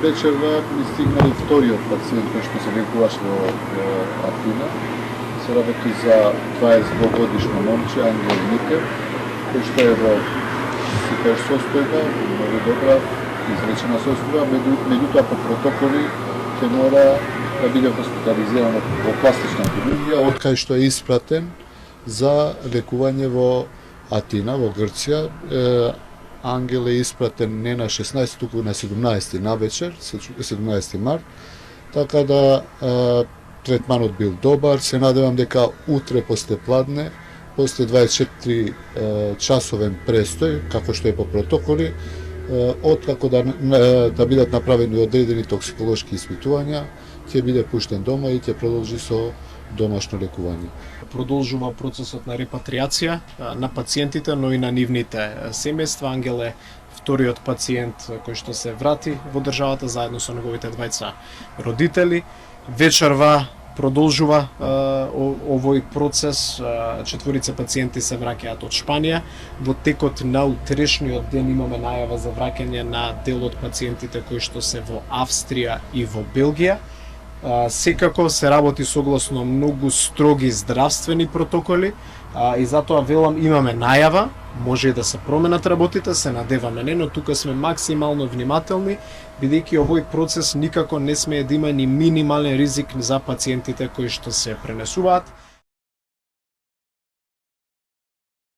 вечерва ми стигнали вториот пациент кој што се лекуваше во Атина. Се работи за 22-годишно момче, Ангел Никев, кој што е во супер состојба, многу добра, излечена состојба, меѓутоа по протоколи ќе мора да биде хоспитализиран во пластична хирургија, од кај што е испратен за лекување во Атина, во Грција. Ангел е испратен не на 16, туку на 17 на вечер, 17 март, така да третманот бил добар. Се надевам дека утре после пладне, после 24 часовен престој, како што е по протоколи, откако да бидат направени одредени токсиколошки испитувања, ќе биде пуштен дома и ќе продолжи со домашно лекување. Продолжува процесот на репатриација на пациентите, но и на нивните семејства. Ангел е вториот пациент кој што се врати во државата заедно со неговите двајца родители. Вечерва продолжува овој процес. Четворица пациенти се враќаат од Шпанија. Во текот на утрешниот ден имаме најава за враќање на дел од пациентите кои што се во Австрија и во Белгија. Секако се работи согласно многу строги здравствени протоколи и затоа велам имаме најава, може и да се променат работите, се надеваме не, но тука сме максимално внимателни, бидејќи овој процес никако не смее да има ни минимален ризик за пациентите кои што се пренесуваат.